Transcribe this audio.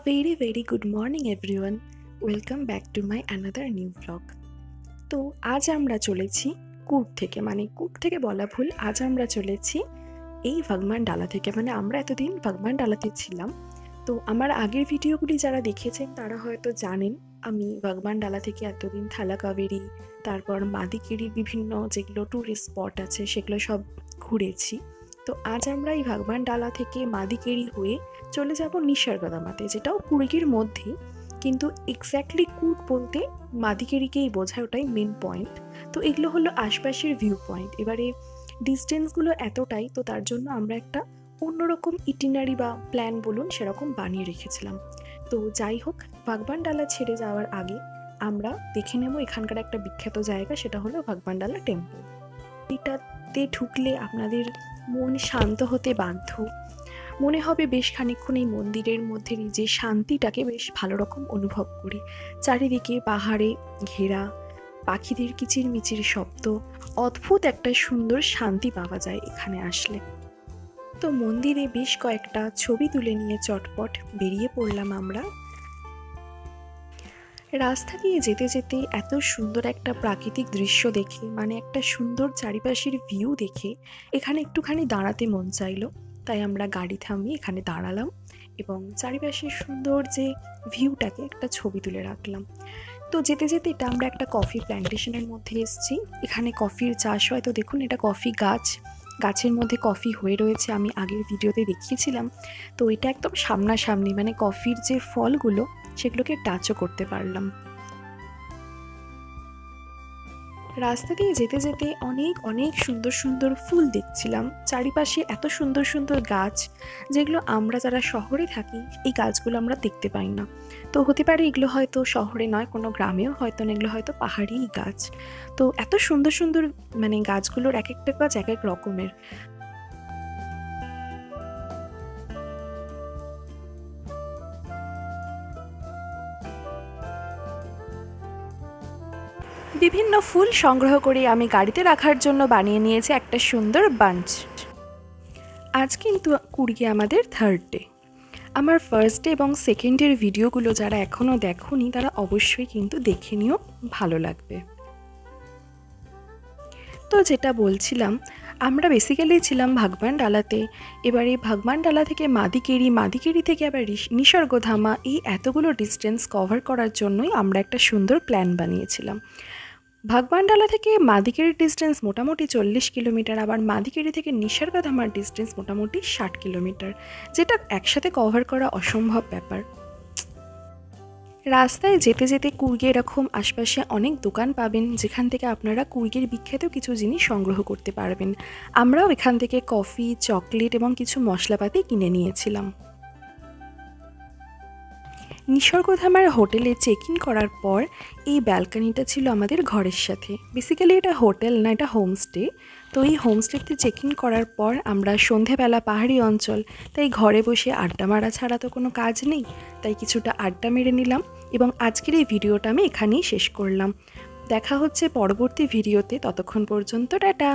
very good morning everyone. Welcome back to my another new vlog. তো আজ আমরা চলেছি কুর্গ থেকে বলা ভুল, আজ আমরা চলেছি এই ভাগমান ডালা থেকে। আমরা এতদিন ভাগমান ডালাতে ছিলাম। তো আমার আগের ভিডিওগুলি যারা দেখেছেন তারা হয়তো জানেন আমি ভাগমান ডালা থেকে এতদিন থালাকাবেরি, তারপর মাদিকেরির বিভিন্ন যেগুলো ট্যুরিস্ট স্পট আছে সেগুলো সব ঘুরেছি। তো আজ আমরা এই ভাগমান ডালা থেকে মাদিকেরি হয়ে চলে যাব নিসর্গধামাতে, যেটাও কুর্গের মধ্যেই, কিন্তু এক্স্যাক্টলি কুর্গ বলতে মাদিকেরিকেই বোঝায়, ওটাই মেন পয়েন্ট। তো এগুলো হলো আশপাশের ভিউ পয়েন্ট। এবারে ডিস্টেন্সগুলো এতটাই, তো তার জন্য আমরা একটা অন্যরকম ইটিনারি বা প্ল্যান বলুন সেরকম বানিয়ে রেখেছিলাম। তো যাই হোক, ভাগমান ডালা ছেড়ে যাওয়ার আগে আমরা দেখে নেব এখানকার একটা বিখ্যাত জায়গা, সেটা হলো ভাগমান ডালা টেম্পল। এটাতে ঢুকলে আপনাদের মন শান্ত হতে বাধ্য। মনে হবে বেশ খানিকক্ষণ এই মন্দিরের মধ্যে যে শান্তিটাকে বেশ ভালো রকম অনুভব করি। চারিদিকে পাহাড়ে ঘেরা, পাখিদের কিচিরমিচির শব্দ, অদ্ভুত একটা সুন্দর শান্তি পাওয়া যায় এখানে আসলে। তো মন্দিরে বেশ কয়েকটা ছবি তুলে নিয়ে চটপট বেরিয়ে পড়লাম আমরা। রাস্তা দিয়ে যেতে যেতে এত সুন্দর একটা প্রাকৃতিক দৃশ্য দেখে, একটা সুন্দর চারিপাশের ভিউ দেখে এখানে একটুখানি দাঁড়াতে মন চাইলো। তাই আমরা গাড়ি থামিয়ে এখানে দাঁড়ালাম এবং চারিপাশের সুন্দর যে ভিউটাকে একটা ছবি তুলে রাখলাম। তো যেতে যেতে এটা আমরা একটা কফি প্ল্যান্টেশনের মধ্যে এসেছি। এখানে কফির চাষ হয়। তো দেখুন, এটা কফি গাছের মধ্যে কফি হয়ে রয়েছে, আমি আগের ভিডিওতে দেখিয়েছিলাম। তো এটা একদম সামনাসামনি, কফির যে ফলগুলো সেগুলোকে টাচও করতে পারলাম। রাস্তা দিয়ে যেতে যেতে অনেক সুন্দর সুন্দর ফুল দেখছিলাম। চারিপাশে এত সুন্দর সুন্দর গাছ, যেগুলো আমরা যারা শহরে থাকি এই গাছগুলো আমরা দেখতে পাই না। তো হতে পারে এগুলো হয়তো শহরে নয়, কোনো গ্রামেও হয়তো না, এগুলো হয়তো পাহাড়ি গাছ। তো এত সুন্দর সুন্দর গাছগুলোর এক একটা গাছ এক এক রকমের। বিভিন্ন ফুল সংগ্রহ করে আমি গাড়িতে রাখার জন্য বানিয়ে নিয়েছি একটা সুন্দর বাঞ্চ। আজ কিন্তু কুর্গে আমাদের থার্ড ডে। আমার ফার্স্ট ডে এবং সেকেন্ড ডের ভিডিওগুলো যারা এখনও দেখোনি তারা অবশ্যই কিন্তু দেখে নিও, ভালো লাগবে। তো যেটা বলছিলাম, আমরা বেসিক্যালি ছিলাম ভাগমান ডালাতে। এবারে ভাগমান ডালা থেকে মাদিকেরি থেকে আবার নিসর্গধামা, এই এতগুলো ডিস্টেন্স কভার করার জন্যই আমরা একটা সুন্দর প্ল্যান বানিয়েছিলাম। ভাগমান ডালা থেকে মাদিকেরির ডিস্টেন্স মোটামুটি 40 কিলোমিটার, আবার মাদিকেরি থেকে নিসর্গধামার ডিস্টেন্স মোটামুটি 60 কিলোমিটার, যেটা একসাথে কভার করা অসম্ভব ব্যাপার। রাস্তায় যেতে যেতে কুর্গে এরকম আশপাশে অনেক দোকান পাবেন, যেখান থেকে আপনারা কুর্গের বিখ্যাত কিছু জিনিস সংগ্রহ করতে পারবেন। আমরাও এখান থেকে কফি, চকলেট এবং কিছু মশলাপাতি কিনে নিয়েছিলাম। নিসর্গধামার হোটেলে চেক ইন করার পর এই ব্যালকনিটা ছিল আমাদের ঘরের সাথে। বেসিক্যালি এটা হোটেল না, এটা হোমস্টে। তো এই হোমস্টেতে চেক ইন করার পর আমরা সন্ধেবেলা, পাহাড়ি অঞ্চল, তাই ঘরে বসে আড্ডা মারা ছাড়া তো কোনো কাজ নেই, তাই কিছুটা আড্ডা মেরে নিলাম এবং আজকের এই ভিডিওটা আমি এখানেই শেষ করলাম। দেখা হচ্ছে পরবর্তী ভিডিওতে, ততক্ষণ পর্যন্ত টাটা।